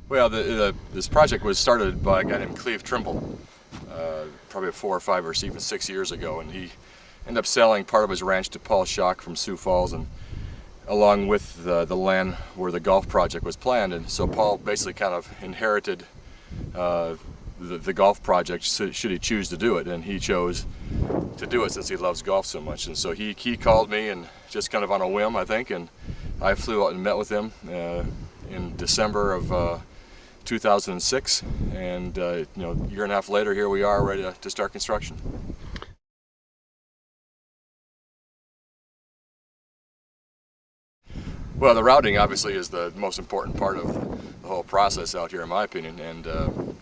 Well, this project was started by a guy named Cleve Trimble, probably 4 or 5 or even 6 years ago, and he ended up selling part of his ranch to Paul Schock from Sioux Falls, and along with the land where the golf project was planned. And so Paul basically kind of inherited the golf project should he choose to do it, and he chose to do it since he loves golf so much. And so he called me, and just kind of on a whim, I think, and I flew out and met with him in December of 2006, and a year and a half later, here we are ready to start construction. Well, the routing obviously is the most important part of the whole process out here, in my opinion. And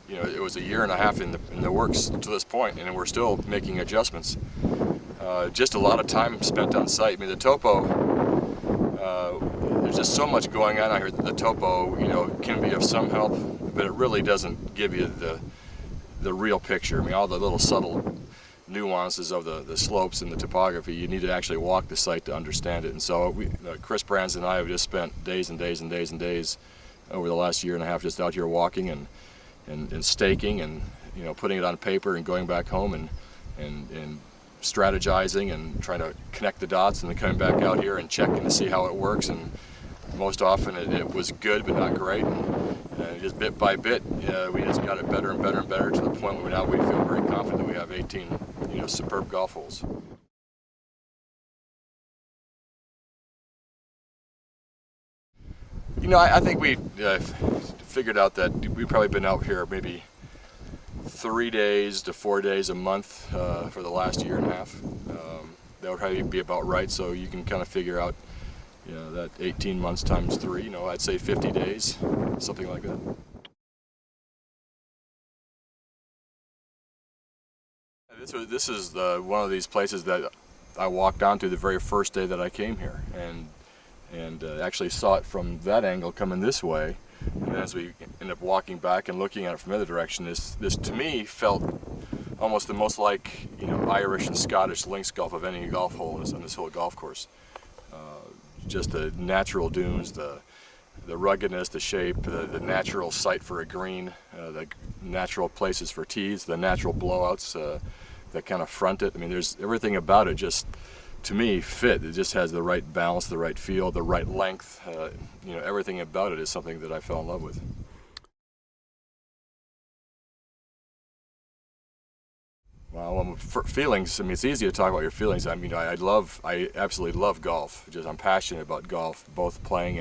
it was a year and a half in the works to this point, and we're still making adjustments. Just a lot of time spent on site. I mean, the topo. There's just so much going on out here that the topo, can be of some help, but it really doesn't give you the real picture. I mean, all the little subtle nuances of the slopes and the topography, you need to actually walk the site to understand it. And so Chris Brands and I have just spent days and days and days and days over the last year and a half just out here walking and staking and putting it on paper and going back home and strategizing and trying to connect the dots, and then coming back out here and checking to see how it works. And most often it was good but not great, and just bit by bit we just got it better and better and better to the point where now we feel very confident that we have 18 superb golf holes. I think we figured out that we've probably been out here maybe 3 days to 4 days a month for the last year and a half. That would probably be about right, so you can kind of figure out that 18 months times 3, I'd say 50 days, something like that. This is one of these places that I walked onto the very first day that I came here, and actually saw it from that angle coming this way. And then as we ended up walking back and looking at it from the other direction, this to me felt almost the most like Irish and Scottish links golf of any golf hole on this whole golf course. Just the natural dunes, the ruggedness, the shape, the natural site for a green, the natural places for tees, the natural blowouts that kind of front it. I mean, there's everything about it just, to me, fit. It just has the right balance, the right feel, the right length. Everything about it is something that I fell in love with. Well, for feelings, I mean, it's easy to talk about your feelings. I mean, I absolutely love golf. I'm passionate about golf, both playing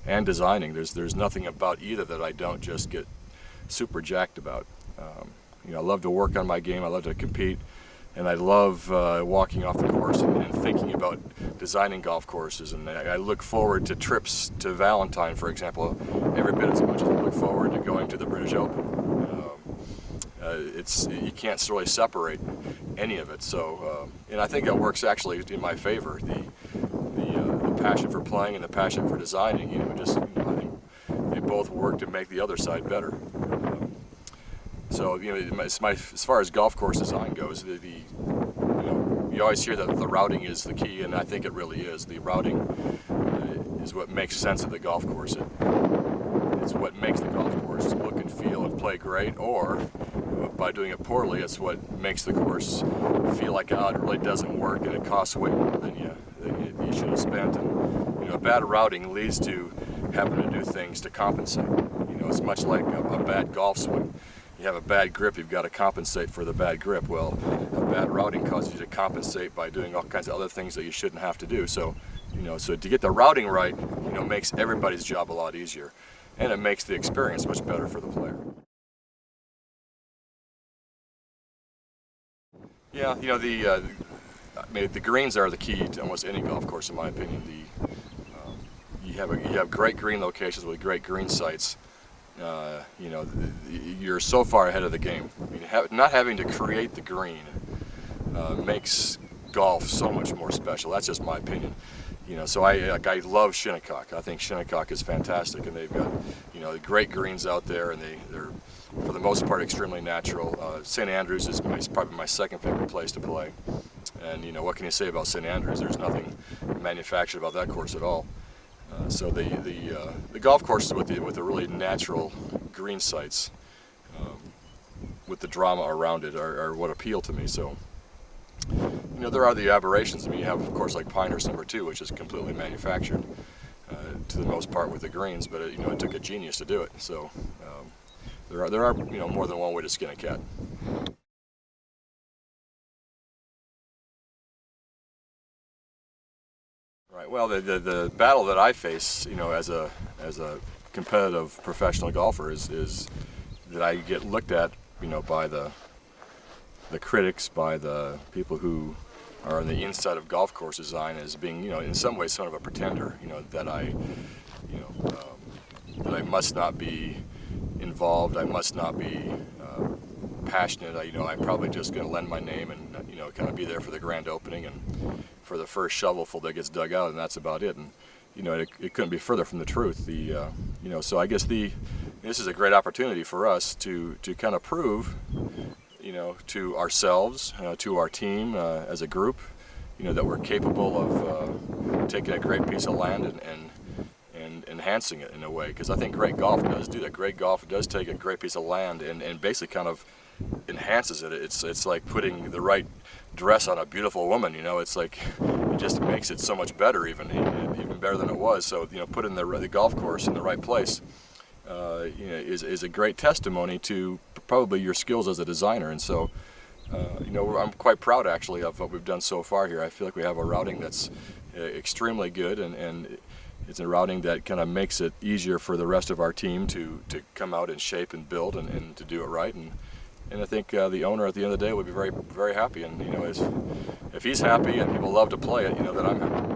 and designing. There's nothing about either that I don't just get super jacked about. I love to work on my game. I love to compete, and I love walking off the course and thinking about designing golf courses. And I look forward to trips to Valentine, for example, every bit as much as I look forward to going to the British Open. You can't really separate any of it. So, and I think that works actually in my favor. The passion for playing and the passion for designing, I think they both work to make the other side better. So, as far as golf course design goes, you always hear that the routing is the key, and I think it really is. The routing is what makes sense of the golf course. It's what makes the golf course look and feel and play great, or by doing it poorly, it's what makes the course feel like, it really doesn't work and it costs way more than you should have spent. And bad routing leads to having to do things to compensate. It's much like a bad golf swing. You have a bad grip, you've got to compensate for the bad grip. Well, a bad routing causes you to compensate by doing all kinds of other things that you shouldn't have to do. So, so to get the routing right, makes everybody's job a lot easier, and it makes the experience much better for the player. Yeah, the greens are the key to almost any golf course, in my opinion. You have great green locations with great green sites. You're so far ahead of the game. I mean, not having to create the green makes golf so much more special. That's just my opinion. So I love Shinnecock. I think Shinnecock is fantastic, and they've got great greens out there, and they're for the most part extremely natural. St. Andrews is probably my second favorite place to play, and what can you say about St. Andrews? There's nothing manufactured about that course at all. So the golf courses with the really natural green sites, with the drama around it, are what appeal to me. So, you know, there are the aberrations. I mean, you have, of course, like Pinehurst #2, which is completely manufactured to the most part with the greens, but you know, it took a genius to do it. So there are you know, more than one way to skin a cat. Right. Well, the battle that I face, you know, as a competitive professional golfer is that I get looked at, you know, by the critics, by the people who are on the inside of golf course design, as being, you know, in some ways sort of a pretender. You know, that that I must not be involved. I must not be passionate. You know, I'm probably just going to lend my name and, you know, kind of be there for the grand opening and for the first shovelful that gets dug out, and that's about it. And you know, it couldn't be further from the truth. You know, so I guess this is a great opportunity for us to kind of prove, you know, to ourselves, to our team as a group, you know, that we're capable of taking a great piece of land and enhancing it in a way. Because I think great golf does do that. Great golf does take a great piece of land and basically kind of enhances it. It's like putting the right dress on a beautiful woman. You know, it's like it just makes it so much better, even better than it was. So, you know, putting the golf course in the right place, you know, is a great testimony to probably your skills as a designer. And so, you know, I'm quite proud actually of what we've done so far here. I feel like we have a routing that's extremely good, and it's a routing that kind of makes it easier for the rest of our team to come out and shape and build and to do it right. And I think the owner at the end of the day would be very, very happy. And you know, if he's happy and people love to play it, you know, then I'm happy.